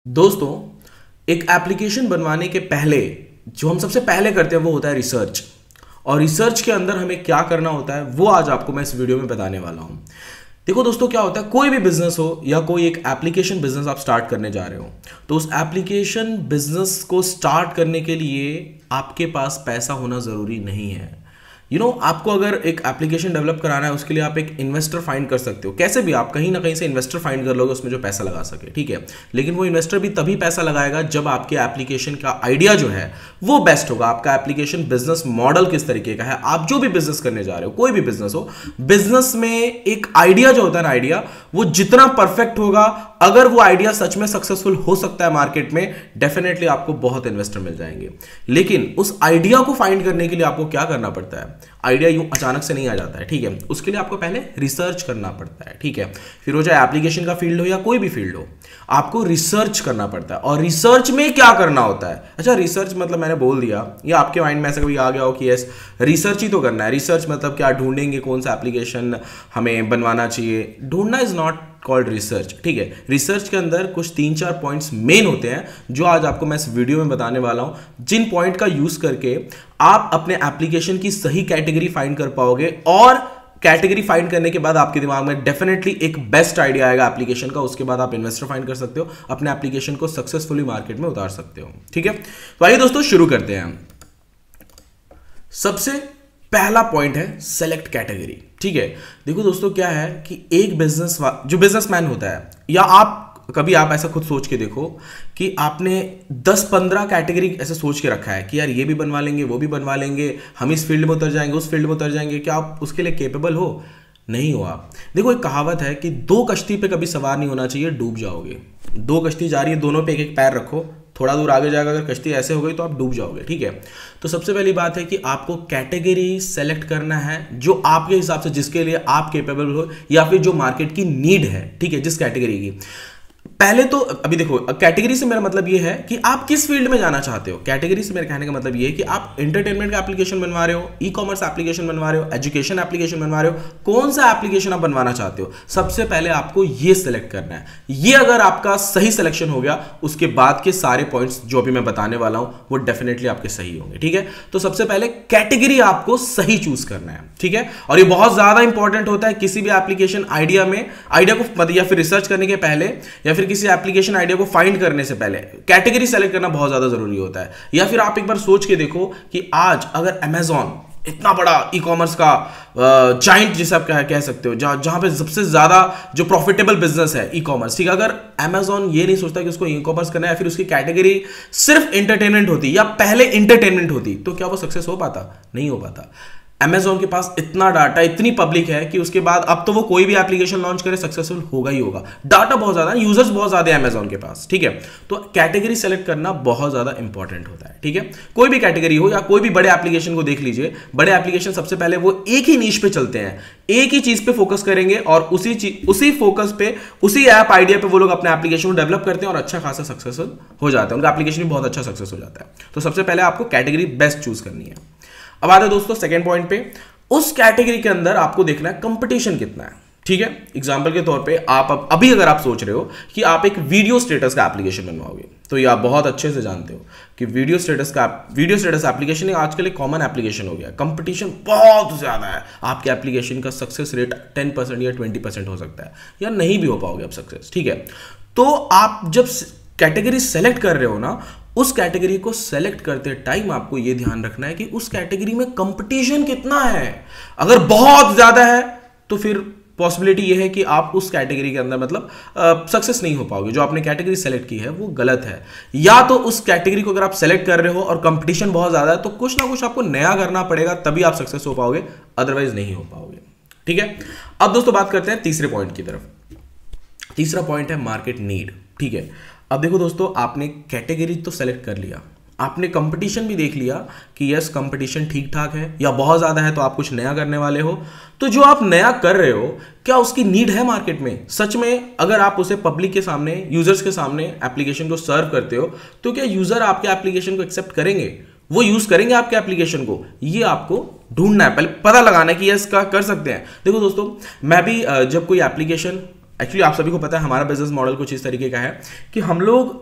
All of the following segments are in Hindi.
दोस्तों, एक एप्लीकेशन बनवाने के पहले जो हम सबसे पहले करते हैं वो होता है रिसर्च। और रिसर्च के अंदर हमें क्या करना होता है वो आज आपको मैं इस वीडियो में बताने वाला हूं। देखो दोस्तों, क्या होता है, कोई भी बिजनेस हो या कोई एक एप्लीकेशन बिजनेस आप स्टार्ट करने जा रहे हो, तो उस एप्लीकेशन बिजनेस को स्टार्ट करने के लिए आपके पास पैसा होना जरूरी नहीं है। आपको अगर एक एप्लीकेशन डेवलप कराना है उसके लिए आप एक इन्वेस्टर फाइंड कर सकते हो। कैसे भी आप कहीं ना कहीं से इन्वेस्टर फाइंड कर लोगे उसमें जो पैसा लगा सके, ठीक है। लेकिन वो इन्वेस्टर भी तभी पैसा लगाएगा जब आपके एप्लीकेशन का आइडिया जो है वो बेस्ट होगा। आपका एप्लीकेशन बिजनेस मॉडल किस तरीके का है, आप जो भी बिजनेस करने जा रहे हो, कोई भी बिजनेस हो, बिजनेस में एक आइडिया जो होता है ना, आइडिया वो जितना परफेक्ट होगा, अगर वो आइडिया सच में सक्सेसफुल हो सकता है मार्केट में, डेफिनेटली आपको बहुत इन्वेस्टर मिल जाएंगे। लेकिन उस आइडिया को फाइंड करने के लिए आपको क्या करना पड़ता है, आइडिया यूं अचानक से नहीं आ जाता है, ठीक है। उसके लिए आपको पहले रिसर्च करना पड़ता है, ठीक है। फिर वो चाहे एप्लीकेशन का फील्ड हो या कोई भी फील्ड हो, आपको रिसर्च करना पड़ता है। और रिसर्च में क्या करना होता है, अच्छा रिसर्च मतलब मैंने बोल दिया, या आपके माइंड में ऐसा कभी आ गया हो कि यस रिसर्च ही तो करना है। रिसर्च मतलब क्या, ढूंढेंगे कौन सा एप्लीकेशन हमें बनवाना चाहिए। ढूंढना इज नॉट कॉल्ड रिसर्च, ठीक है। रिसर्च के अंदर कुछ 3-4 पॉइंट्स मेन होते हैं जो आज आपको मैं इस वीडियो में बताने वाला हूं, जिन पॉइंट का यूज करके आप अपने एप्लीकेशन की सही कैटेगरी फाइंड कर पाओगे। और कैटेगरी फाइंड करने के बाद आपके दिमाग में डेफिनेटली एक बेस्ट आइडिया आएगा एप्लीकेशन का। उसके बाद आप इन्वेस्टर फाइंड कर सकते हो, अपने एप्लीकेशन को सक्सेसफुली मार्केट में उतार सकते हो, ठीक है। तो आइए दोस्तों शुरू करते हैं। सबसे पहला पॉइंट है सेलेक्ट कैटेगरी, ठीक है। देखो दोस्तों, क्या है कि एक जो बिजनेसमैन होता है, या आप कभी आप ऐसा खुद सोच के देखो कि आपने 10-15 कैटेगरी ऐसे सोच के रखा है कि यार ये भी बनवा लेंगे, वो भी बनवा लेंगे, हम इस फील्ड में उतर जाएंगे, उस फील्ड में उतर जाएंगे। क्या आप उसके लिए केपेबल हो? नहीं हो आप। देखो, एक कहावत है कि 2 कश्ती पे कभी सवार नहीं होना चाहिए, डूब जाओगे। 2 कश्ती जा रही है, दोनों पे एक पैर रखो, थोड़ा दूर आगे जाकर अगर कश्ती ऐसे हो गई तो आप डूब जाओगे, ठीक है। तो सबसे पहली बात है कि आपको कैटेगरी सेलेक्ट करना है जो आपके हिसाब से, जिसके लिए आप केपेबल हो, या फिर जो मार्केट की नीड है, ठीक है, जिस कैटेगरी की। पहले तो अभी देखो, कैटेगरी से मेरा मतलब ये है कि आप किस फील्ड में जाना चाहते हो। कैटेगरी से मेरे कहने का मतलब ये है कि आप एंटरटेनमेंट का एप्लीकेशन बनवा रहे हो, ई कॉमर्स एप्लीकेशन बनवा रहे हो, एजुकेशन एप्लीकेशन बनवा रहे हो, कौन सा एप्लीकेशन आप बनवाना चाहते हो, सबसे पहले आपको ये सिलेक्ट करना है। ये अगर आपका सही सिलेक्शन हो गया, उसके बाद के सारे पॉइंट्स जो भी मैं बताने वाला हूं वो डेफिनेटली आपके सही होंगे, ठीक है। तो सबसे पहले कैटेगरी आपको सही चूज करना है, ठीक है। और ये बहुत ज्यादा इंपॉर्टेंट होता है किसी भी एप्लीकेशन आइडिया को, या फिर रिसर्च करने के पहले, या फिर किसी एप्लीकेशन आइडिया को फाइंड करने से पहले कैटेगरी सेलेक्ट करना बहुत ज्यादा जरूरी होता है। या फिर आप एक बार सोच के देखो कि आज अगर अमेज़न, इतना बड़ा ई कॉमर्स का जाइंट जिसे आप कह सकते हो, जहां पे सबसे ज्यादा जो प्रॉफिटेबल बिजनेस है ई कॉमर्स, ठीक है, अगर अमेज़न ये नहीं सोचता कि उसको ई कॉमर्स करना है, या फिर उसकी कैटेगरी सिर्फ एंटरटेनमेंट होती या पहले एंटरटेनमेंट होती, तो क्या वो सक्सेस हो पाता? नहीं हो पाता। Amazon के पास इतना डाटा, इतनी पब्लिक है कि उसके बाद अब तो वो कोई भी एप्लीकेशन लॉन्च करे सक्सेसफुल होगा ही होगा। डाटा बहुत ज्यादा है, यूजर्स बहुत ज्यादा है Amazon के पास, ठीक है। तो कैटेगरी सेलेक्ट करना बहुत ज्यादा इंपॉर्टेंट होता है, ठीक है। कोई भी कैटेगरी हो या कोई भी बड़े एप्लीकेशन को देख लीजिए, बड़े एप्लीकेशन सबसे पहले वो एक ही नीश पे चलते हैं, एक ही चीज पे फोकस करेंगे, और उसी फोकस पे, उसी ऐप आइडिया पे वो लोग अपने एप्लीकेशन को डेवलप करते हैं और अच्छा खासा सक्सेसफुल हो जाता है, उनका एप्लीकेशन भी बहुत अच्छा सक्सेस हो जाता है। तो सबसे पहले आपको कैटेगरी बेस्ट चूज करनी है। अब आते हैं दोस्तों सेकंड पॉइंट पे। उस कैटेगरी के अंदर आपको देखना है कंपटीशन कितना है, ठीक है। एग्जांपल के तौर पे आप अभी अगर आप सोच रहे हो कि आप एक वीडियो स्टेटस का एप्लीकेशन बनवाओगे, तो ये आप बहुत अच्छे से जानते हो कि वीडियो स्टेटस एप्लीकेशन आजकल एक कॉमन एप्लीकेशन हो गया। कंपटीशन बहुत ज्यादा है, आपके एप्लीकेशन का सक्सेस रेट 10% या 20% हो सकता है, या नहीं भी हो पाओगे आप सक्सेस, ठीक है। तो आप जब कैटेगरी सेलेक्ट कर रहे हो ना, उस कैटेगरी को सेलेक्ट करते टाइम आपको यह ध्यान रखना है कि उस कैटेगरी में कंपटीशन कितना है। अगर बहुत ज्यादा है तो फिर पॉसिबिलिटी यह है कि आप उस कैटेगरी के अंदर मतलब सक्सेस नहीं हो पाओगे। जो आपने कैटेगरी सेलेक्ट की है वो गलत है। या तो उस कैटेगरी को अगर आप सेलेक्ट कर रहे हो और कंपटीशन बहुत ज्यादा है, तो कुछ ना कुछ आपको नया करना पड़ेगा, तभी आप सक्सेस हो पाओगे, अदरवाइज नहीं हो पाओगे, ठीक है। अब दोस्तों बात करते हैं तीसरे पॉइंट की तरफ। तीसरा पॉइंट है मार्केट नीड, ठीक है। अब देखो दोस्तों, आपने कैटेगरी तो सेलेक्ट कर लिया, आपने कंपटीशन भी देख लिया कि यस कंपटीशन ठीक ठाक है या बहुत ज्यादा है, तो आप कुछ नया करने वाले हो। तो जो आप नया कर रहे हो, क्या उसकी नीड है मार्केट में? सच में अगर आप उसे पब्लिक के सामने, यूजर्स के सामने एप्लीकेशन को सर्व करते हो, तो क्या यूजर आपके एप्लीकेशन को एक्सेप्ट करेंगे? वो यूज करेंगे आपके एप्लीकेशन को? ये आपको ढूंढना है, पहले पता लगाना है कि यस का कर सकते हैं। देखो दोस्तों, मैं भी जब कोई एप्लीकेशन, एक्चुअली आप सभी को पता है हमारा बिजनेस मॉडल कुछ इस तरीके का है कि हम लोग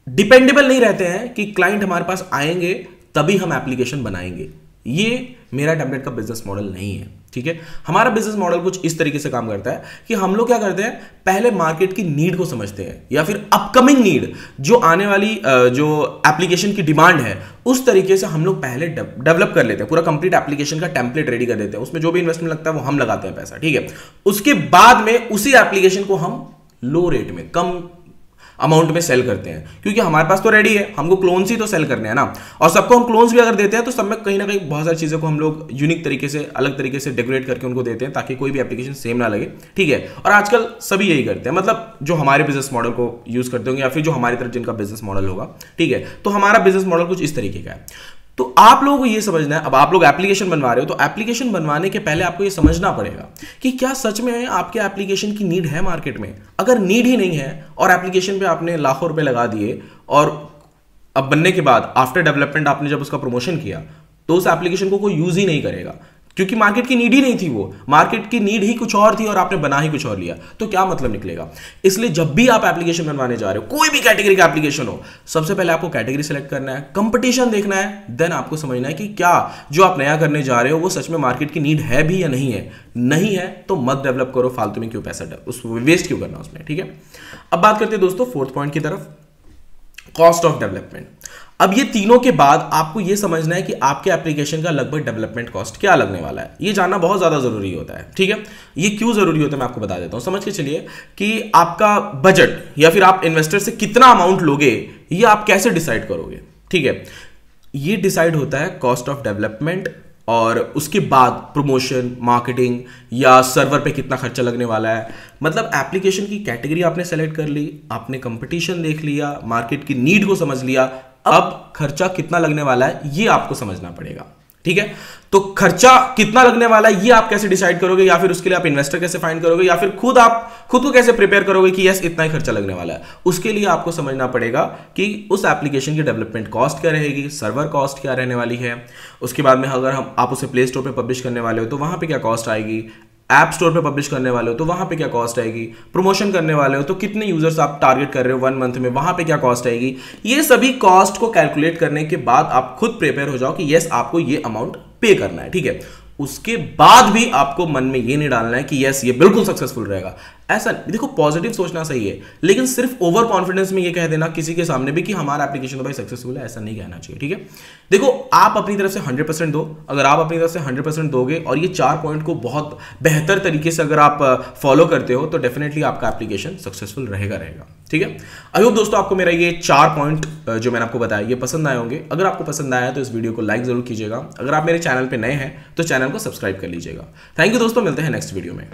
डिपेंडेबल नहीं रहते हैं कि क्लाइंट हमारे पास आएंगे तभी हम एप्लीकेशन बनाएंगे। ये मेरा टेम्पलेट का बिजनेस मॉडल नहीं है, ठीक है। हमारा बिजनेस मॉडल कुछ इस तरीके से काम करता है कि हम लोग क्या करते हैं, पहले मार्केट की नीड को समझते हैं या फिर अपकमिंग नीड, जो आने वाली जो एप्लीकेशन की डिमांड है उस तरीके से हम लोग पहले डेवलप कर लेते हैं, पूरा कंप्लीट एप्लीकेशन का टेम्पलेट रेडी कर देते हैं, उसमें जो भी इन्वेस्टमेंट लगता है वो हम लगाते हैं पैसा, ठीक है। उसके बाद में उसी एप्लीकेशन को हम लो रेट में, कम अमाउंट में सेल करते हैं, क्योंकि हमारे पास तो रेडी है, हमको क्लोन्स ही तो सेल करने हैं ना। और सबको हम क्लोन्स भी अगर देते हैं तो सब में कहीं ना कहीं बहुत सारी चीज़ों को हम लोग यूनिक तरीके से, अलग तरीके से डेकोरेट करके उनको देते हैं ताकि कोई भी एप्लीकेशन सेम ना लगे, ठीक है। और आजकल सभी यही करते हैं, मतलब जो हमारे बिजनेस मॉडल को यूज करते होंगे या फिर जो हमारी तरफ जिनका बिजनेस मॉडल होगा, ठीक है। तो हमारा बिजनेस मॉडल कुछ इस तरीके का है। तो आप लोगों को ये समझना है, अब आप लोग एप्लीकेशन बनवा रहे हो तो एप्लीकेशन बनवाने के पहले आपको ये समझना पड़ेगा कि क्या सच में आपके एप्लीकेशन की नीड है मार्केट में। अगर नीड ही नहीं है और एप्लीकेशन पे आपने लाखों रुपए लगा दिए और अब बनने के बाद आफ्टर डेवलपमेंट आपने जब उसका प्रमोशन किया तो उस एप्लीकेशन को कोई यूज ही नहीं करेगा, क्योंकि मार्केट की नीड ही नहीं थी, वो मार्केट की नीड ही कुछ और थी और आपने बना ही कुछ और लिया, तो क्या मतलब निकलेगा। इसलिए जब भी आप एप्लीकेशन बनवाने जा रहे हो, कोई भी कैटेगरी का एप्लीकेशन हो, सबसे पहले आपको कैटेगरी सेलेक्ट करना है, कंपटीशन देखना है, देन आपको समझना है कि क्या जो आप नया करने जा रहे हो वो सच में मार्केट की नीड है भी या नहीं है। नहीं है तो मत डेवलप करो, फालतू में क्यों पैसा वेस्ट क्यों करना उसमें, ठीक है। अब बात करते हैं दोस्तों फोर्थ पॉइंट की तरफ, कॉस्ट ऑफ डेवलपमेंट। अब ये तीनों के बाद आपको ये समझना है कि आपके एप्लीकेशन का लगभग डेवलपमेंट कॉस्ट क्या लगने वाला है। ये जानना बहुत ज्यादा जरूरी होता है, ठीक है। ये क्यों जरूरी होता है मैं आपको बता देता हूं, समझ के चलिए कि आपका बजट या फिर आप इन्वेस्टर से कितना अमाउंट लोगे ये आप कैसे डिसाइड करोगे, ठीक है। ये डिसाइड होता है कॉस्ट ऑफ डेवलपमेंट और उसके बाद प्रमोशन, मार्केटिंग या सर्वर पे कितना खर्चा लगने वाला है। मतलब एप्लीकेशन की कैटेगरी आपने सेलेक्ट कर ली, आपने कंपटीशन देख लिया, मार्केट की नीड को समझ लिया, अब खर्चा कितना लगने वाला है ये आपको समझना पड़ेगा, ठीक है। तो खर्चा कितना लगने वाला है ये आप कैसे डिसाइड करोगे, या फिर उसके लिए आप इन्वेस्टर कैसे फाइंड करोगे, या फिर खुद को कैसे प्रिपेयर करोगे कि यस इतना ही खर्चा लगने वाला है। उसके लिए आपको समझना पड़ेगा कि उस एप्लीकेशन की डेवलपमेंट कॉस्ट क्या रहेगी, सर्वर कॉस्ट क्या रहने वाली है, उसके बाद में अगर आप उसे प्ले स्टोर पे पब्लिश करने वाले हो तो वहां पे क्या कॉस्ट आएगी, ऐप स्टोर पे पब्लिश करने वाले हो तो वहां पे क्या कॉस्ट आएगी, प्रमोशन करने वाले हो तो कितने यूजर्स आप टारगेट कर रहे हो 1 मंथ में, वहां पे क्या कॉस्ट आएगी। ये सभी कॉस्ट को कैलकुलेट करने के बाद आप खुद प्रिपेयर हो जाओ कि यस आपको ये अमाउंट पे करना है, ठीक है। उसके बाद भी आपको मन में ये नहीं डालना है कि यस ये बिल्कुल सक्सेसफुल रहेगा। ऐसा देखो, पॉजिटिव सोचना सही है, लेकिन सिर्फ ओवर कॉन्फिडेंस में ये कह देना किसी के सामने भी कि हमारा एप्लीकेशन तो भाई सक्सेसफुल है, ऐसा नहीं कहना चाहिए, ठीक है। देखो आप अपनी तरफ से 100% दो, अगर आप अपनी तरफ से 100% दोगे और ये 4 पॉइंट को बहुत बेहतर तरीके से अगर आप फॉलो करते हो तो डेफिनेटली आपका एप्लीकेशन सक्सेसफुल रहेगा, ठीक है। आई होप दोस्तों आपको मेरा ये 4 पॉइंट जो मैंने आपको बताया ये पसंद आए होंगे। अगर आपको पसंद आया तो इस वीडियो को लाइक जरूर कीजिएगा। अगर आप मेरे चैनल पे नए हैं तो चैनल को सब्सक्राइब कर लीजिएगा। थैंक यू दोस्तों, मिलते हैं नेक्स्ट वीडियो में।